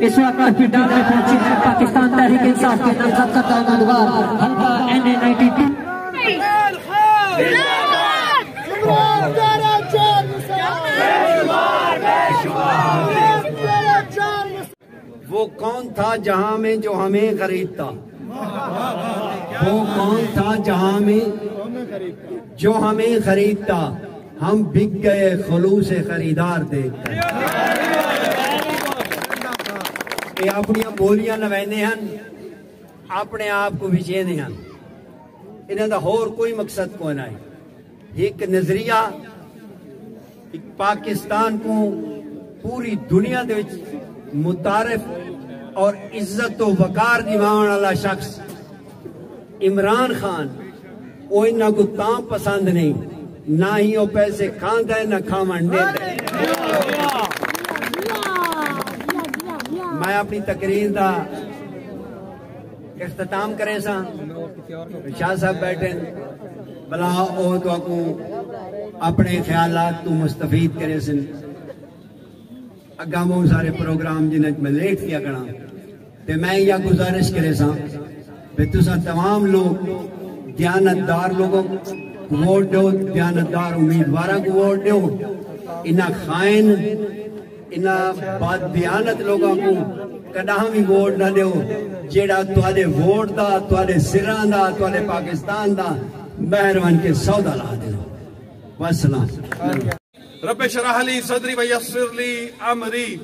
اس وقت ہاسپٹل میں پہنچی ہے پاکستان تحریک انصاف کے نامزد کردہ امیدوار حلقہ NA-92 وہ کون تھا جہاں میں جو ہمیں خریدتا؟ وہ کون تھا جہاں میں جو ہمیں خریدتا؟ ہم بک گئے خلوص خریدار دیکھتے یہ اپنی بولیاں لوینے ہیں اپنے آپ کو بچینے ہیں انہیں دا اور کوئی مقصد کو نہیں ایک نظریہ ایک پاکستان کو پوری دنیا دے متعارف اور عزت و وقار دیوان والا شخص عمران خان وہ انہاں کو تاں پسند نہیں نہ ہی وہ پیسے کھاندا ہے نہ کھاون دیندا میں اپنی تقریر دا اختتام کرے سا شاہ صاحب بیٹھے بلا او تو کو اپنے خیالات تو مستفید کرے سن اگاموں سارے پروگرام جنہیں میں لیٹ کیا کرنا تے میں یہ گزارش کرے سا پہ تسا تمام لوگ دیانتدار لوگوں کو ووٹ دو دیانتدار امیدواروں کو ووٹ دو انہا خائن انہا بات دیانت لوگوں کو کداں بھی ووٹ نہ دیو جیڑا توالے ووٹ دا توالے سران دا توالے پاکستان دا مہربان کے سودا لا دے والسلام رب اشرح لي صدري ويسر لي امري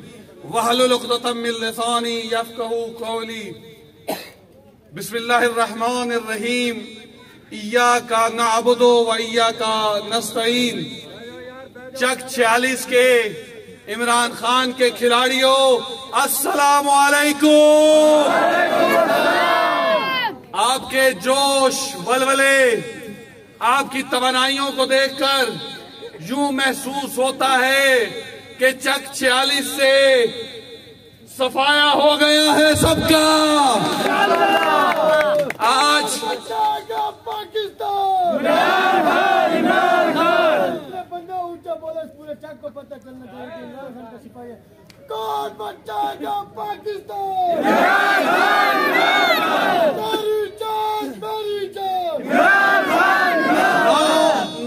واحلل عقدة من لساني يفقهوا قولي بسم الله الرحمن الرحيم اياك نعبد واياك نستعين چک 46 کے عمران خان کے کھلاڑیوں السلام علیکم آپ کے جوش ولولے آپ کی توانائیوں کو دیکھ کر یوں محسوس ہوتا ہے کہ چک 46 سے صفایا ہو گیا ہے سب کا آج پاکستان بندہ اونچا بولا اس پورے چک کو پتہ چلنا چاہیے کہ عمران خان کا سپاہی ہے کون بچائے گا پاکستان میری جان میری جان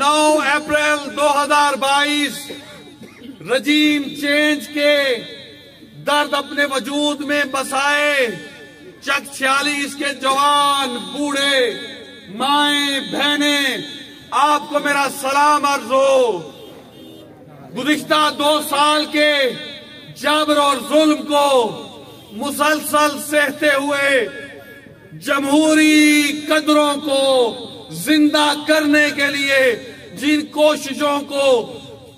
9 اپریل 2022 رجیم چینج کے درد اپنے وجود میں بسائے چک 46 کے جوان بوڑھے مائیں بہنیں آپ کو میرا سلام عرض ہو گزشتہ 2 سال کے جبر اور ظلم کو مسلسل سہتے ہوئے جمہوری قدروں کو زندہ کرنے کے لیے جن کوششوں کو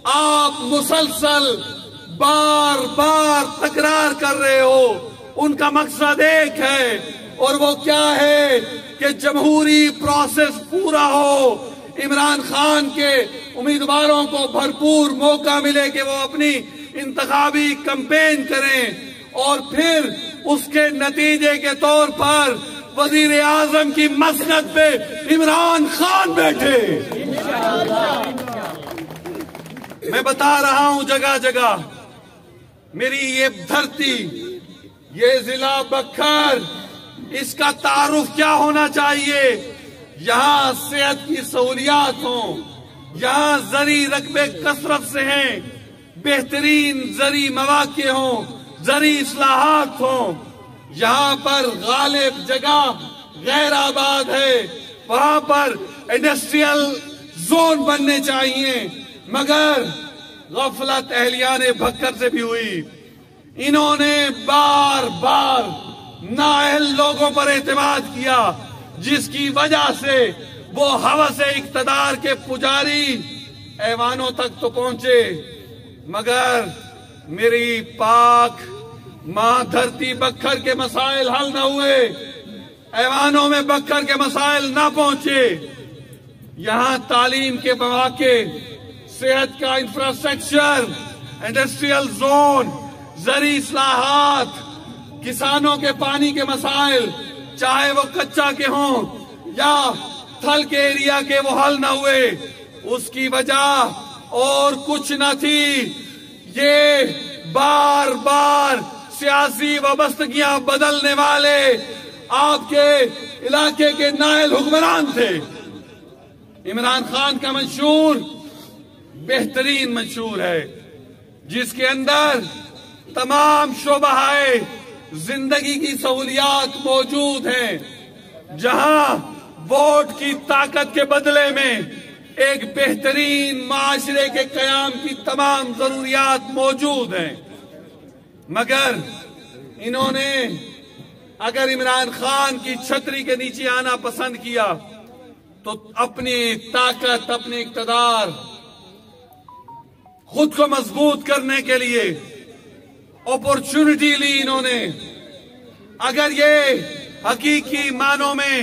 آپ مسلسل بار بار تکرار کر رہے ہو ان کا مقصد ایک ہے اور وہ کیا ہے کہ جمہوری پروسیس پورا ہو عمران خان کے امیدواروں کو بھرپور موقع ملے کہ وہ اپنی انتخابی کمپین کریں اور پھر اس کے نتیجے کے طور پر وزیر اعظم کی مسند پہ عمران خان بیٹھے میں بتا رہا ہوں جگہ جگہ میری یہ دھرتی یہ ضلع بکھر اس کا تعارف کیا ہونا چاہیے یہاں صحت کی سہولیات ہوں یہاں زرعی رقبے کثرت سے ہیں بہترین زرعی مواقع ہوں زرعی اصلاحات ہوں یہاں پر غالب جگہ غیر آباد ہے وہاں پر انڈسٹریل زون بننے چاہیے مگر غفلت اہلیان بھکر سے بھی ہوئی انہوں نے بار بار نااہل لوگوں پر اعتماد کیا جس کی وجہ سے وہ ہوس اقتدار کے پجاری ایوانوں تک تو پہنچے مگر میری پاک ماں دھرتی بکھر کے مسائل حل نہ ہوئے ایوانوں میں بکھر کے مسائل نہ پہنچے یہاں تعلیم کے مواقع صحت کا انفراسٹرکچر انڈسٹریل زون زرعی اصلاحات کسانوں کے پانی کے مسائل چاہے وہ کچا کے ہوں یا تھل کے ایریا کے وہ حل نہ ہوئے، اس کی وجہ اور کچھ نہ تھی، یہ بار بار سیاسی وابستگیاں بدلنے والے آپ کے علاقے کے نائل حکمران تھے۔ عمران خان کا منشور بہترین منشور ہے، جس کے اندر تمام شعبہ زندگی کی سہولیات موجود ہیں، جہاں ووٹ کی طاقت کے بدلے میں ایک بہترین معاشرے کے قیام کی تمام ضروریات موجود ہیں۔ مگر انہوں نے اگر عمران خان کی چھتری کے نیچے آنا پسند کیا تو اپنی طاقت، اپنے اقتدار، خود کو مضبوط کرنے کے لیے اپورچونٹی لی انہوں نے۔ اگر یہ حقیقی معنوں میں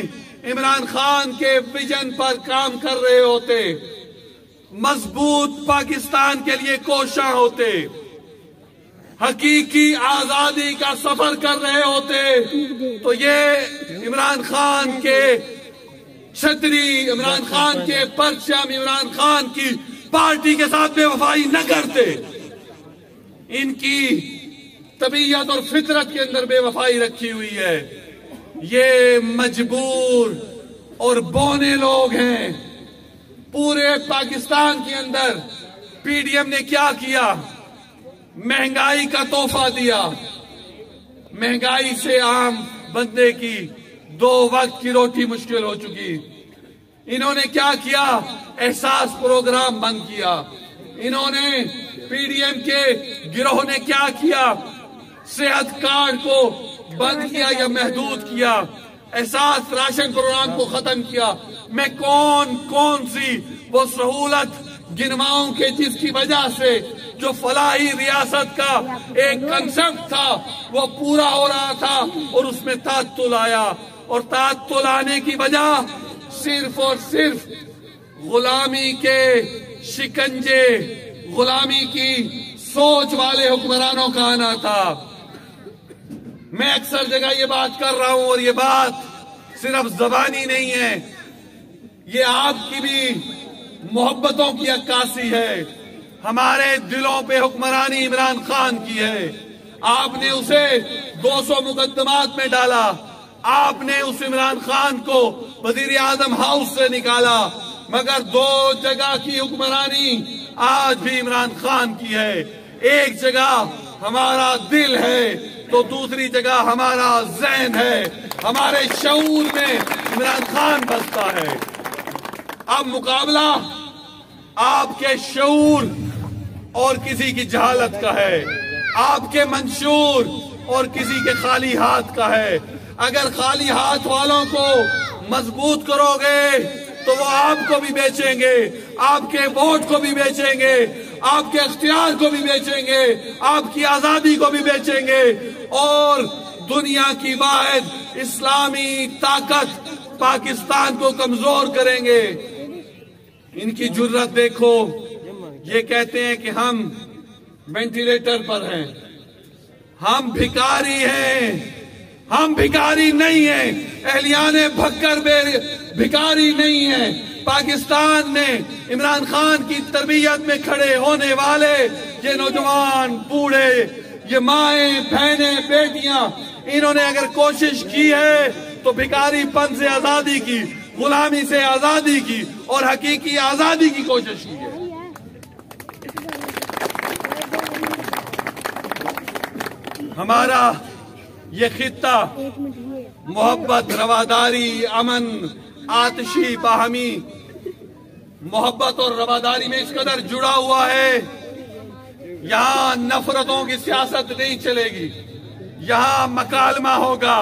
عمران خان کے ویژن پر کام کر رہے ہوتے، مضبوط پاکستان کے لیے کوشاں ہوتے، حقیقی آزادی کا سفر کر رہے ہوتے، تو یہ عمران خان کے چھتری، عمران خان کے پرچم، عمران خان کی پارٹی کے ساتھ بے وفائی نہ کرتے۔ ان کی طبیعت اور فطرت کے اندر بے وفائی رکھی ہوئی ہے۔ یہ مجبور اور بونے لوگ ہیں۔ پورے پاکستان کے اندر پی ڈی ایم نے کیا کیا؟ مہنگائی کا تحفہ دیا۔ مہنگائی سے عام بندے کی 2 وقت کی روٹی مشکل ہو چکی۔ انہوں نے کیا کیا؟ احساس پروگرام بند کیا۔ انہوں نے پی ڈی ایم کے گروہ نے کیا کیا؟ صحت کارڈ کو بند کیا یا محدود کیا، احساس راشن پروگرام کو ختم کیا۔ میں کون سی وہ سہولت گنواؤں کہ جس کی وجہ سے جو فلاحی ریاست کا ایک کنسپٹ تھا وہ پورا ہو رہا تھا اور اس میں تعطل آیا، اور تعطل آنے کی وجہ صرف اور صرف غلامی کے شکنجے، غلامی کی سوچ والے حکمرانوں کا آنا تھا۔ میں اکثر جگہ یہ بات کر رہا ہوں، اور یہ بات صرف زبانی نہیں ہے، یہ آپ کی بھی محبتوں کی عکاسی ہے۔ ہمارے دلوں پہ حکمرانی عمران خان کی ہے۔ آپ نے اسے 200 مقدمات میں ڈالا، آپ نے اس عمران خان کو وزیر اعظم ہاؤس سے نکالا، مگر 2 جگہ کی حکمرانی آج بھی عمران خان کی ہے۔ ایک جگہ ہمارا دل ہے تو دوسری جگہ ہمارا ذہن ہے، ہمارے شعور میں عمران خان بستا ہے۔ اب مقابلہ آپ کے شعور اور کسی کی جہالت کا ہے، آپ کے منشور اور کسی کے خالی ہاتھ کا ہے۔ اگر خالی ہاتھ والوں کو مضبوط کرو گے تو وہ آپ کو بھی بیچیں گے، آپ کے ووٹ کو بھی بیچیں گے، آپ کے اختیار کو بھی بیچیں گے، آپ کی آزادی کو بھی بیچیں گے، اور دنیا کی واحد اسلامی طاقت پاکستان کو کمزور کریں گے۔ ان کی جرت دیکھو، یہ کہتے ہیں کہ ہم وینٹیلیٹر پر ہیں، ہم بھکاری ہیں۔ ہم بھکاری نہیں ہیں، اہلیان بھکر بھکاری نہیں ہیں۔ پاکستان میں عمران خان کی تربیت میں کھڑے ہونے والے یہ نوجوان، بوڑھے، یہ مائیں، بہنیں، بیٹیاں، انہوں نے اگر کوشش کی ہے تو بھکاری پن سے آزادی کی، غلامی سے آزادی کی اور حقیقی آزادی کی کوشش کی ہے۔ ہمارا یہ خطہ محبت، رواداری، امن، آتشی، باہمی محبت اور رواداری میں اس قدر جڑا ہوا ہے، یہاں نفرتوں کی سیاست نہیں چلے گی، یہاں مکالمہ ہوگا،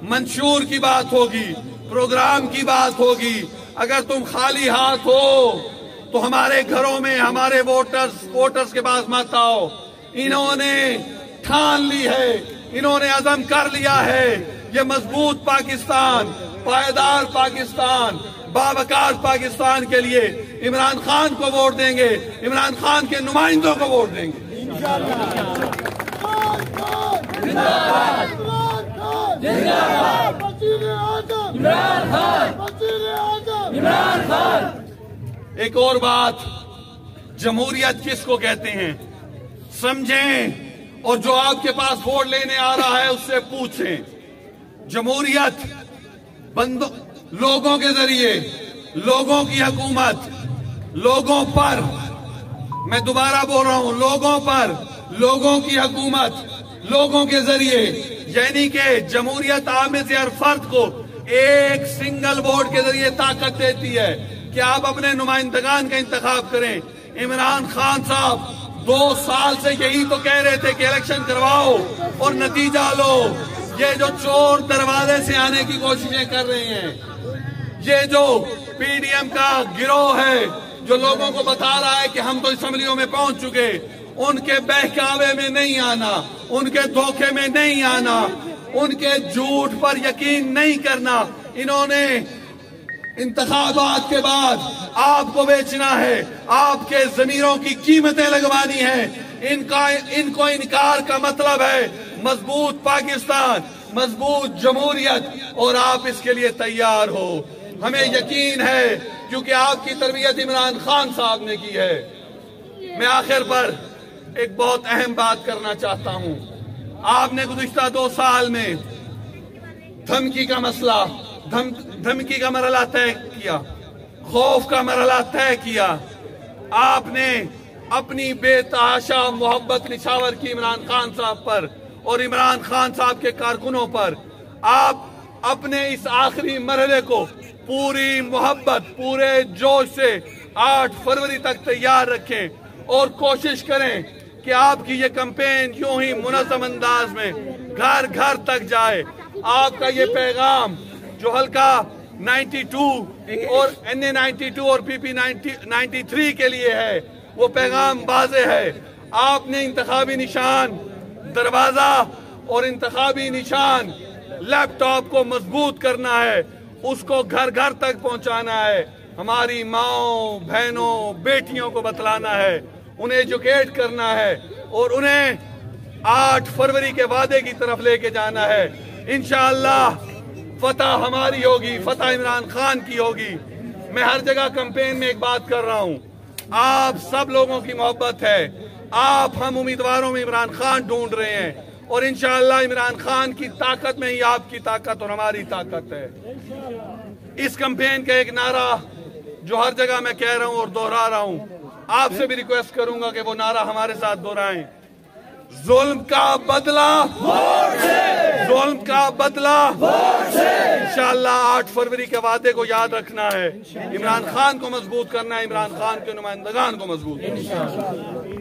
منشور کی بات ہوگی، پروگرام کی بات ہوگی۔ اگر تم خالی ہاتھ ہو تو ہمارے گھروں میں ہمارے ووٹرز کے پاس مت آؤ۔ انہوں نے ٹھان لی ہے، انہوں نے عزم کر لیا ہے، یہ مضبوط پاکستان، پائیدار پاکستان، باوقار پاکستان کے لیے عمران خان کو ووٹ دیں گے، عمران خان کے نمائندوں کو ووٹ دیں گے۔ ایک اور بات، جمہوریت کس کو کہتے ہیں سمجھیں، اور جو آپ کے پاس ووٹ لینے آ رہا ہے اس سے پوچھیں۔ جمہوریت لوگوں کے ذریعے، لوگوں کی حکومت، لوگوں پر، میں دوبارہ بول رہا ہوں، لوگوں پر، لوگوں کی حکومت، لوگوں کے ذریعے، یعنی کہ جمہوریت آپ میں سے ہر فرد کو ایک سنگل ووٹ کے ذریعے طاقت دیتی ہے کہ آپ اپنے نمائندگان کا انتخاب کریں۔ عمران خان صاحب 2 سال سے یہی تو کہہ رہے تھے کہ الیکشن کرواؤ اور نتیجہ لو۔ یہ جو چور دروازے سے آنے کی کوششیں کر رہے ہیں، یہ جو پی ڈی ایم کا گروہ ہے جو لوگوں کو بتا رہا ہے کہ ہم تو اسمبلیوں میں پہنچ چکے، ان کے بہکاوے میں نہیں آنا، ان کے دھوکے میں نہیں آنا، ان کے جھوٹ پر یقین نہیں کرنا۔ انہوں نے انتخابات کے بعد آپ کو بیچنا ہے، آپ کے ضمیروں کی قیمتیں لگوانی ہیں۔ ان کو انکار کا مطلب ہے مضبوط پاکستان، مضبوط جمہوریت، اور آپ اس کے لیے تیار ہو۔ ہمیں یقین ہے کیونکہ آپ کی تربیت عمران خان صاحب نے کی ہے۔ میں آخر پر ایک بہت اہم بات کرنا چاہتا ہوں۔ آپ نے گزشتہ 2 سال میں دھمکی کا مسئلہ، دھمکی کا مرحلہ طے کیا، خوف کا مرحلہ طے کیا۔ آپ نے اپنی بے تحاشا محبت نچھاور کی عمران خان صاحب پر اور عمران خان صاحب کے کارکنوں پر۔ آپ اپنے اس آخری مرحلے کو پوری محبت، پورے جوش سے 8 فروری تک تیار رکھیں اور کوشش کریں کہ آپ کی یہ کمپین یوں ہی منظم انداز میں گھر گھر تک جائے۔ آپ کا یہ پیغام جو حلقہ 92 اور NA92 اور PP 93 کے لیے ہے، وہ پیغام واضح ہے۔ آپ نے انتخابی نشان دروازہ اور انتخابی نشان لیپ ٹاپ کو مضبوط کرنا ہے، اس کو گھر گھر تک پہنچانا ہے، ہماری ماؤں، بہنوں، بیٹیوں کو بتلانا ہے، انہیں ایجوکیٹ کرنا ہے اور انہیں 8 فروری کے وعدے کی طرف لے کے جانا ہے۔ انشاءاللہ فتح ہماری ہوگی، فتح عمران خان کی ہوگی۔ میں ہر جگہ کمپین میں ایک بات کر رہا ہوں، آپ سب لوگوں کی محبت ہے، آپ ہم امیدواروں میں عمران خان ڈھونڈ رہے ہیں، اور انشاءاللہ عمران خان کی طاقت میں ہی آپ کی طاقت اور ہماری طاقت ہے۔ اس کمپین کا ایک نعرہ جو ہر جگہ میں کہہ رہا ہوں اور دوہرا رہا ہوں، آپ سے بھی ریکویسٹ کروں گا کہ وہ نعرہ ہمارے ساتھ دوہرائیں۔ ظلم کا بدلہ، ظلم کا بدلہ، انشاءاللہ 8 فروری کے وعدے کو یاد رکھنا ہے، عمران خان کو مضبوط کرنا ہے، عمران خان کے نمائندگان کو مضبوط کرنا ہے۔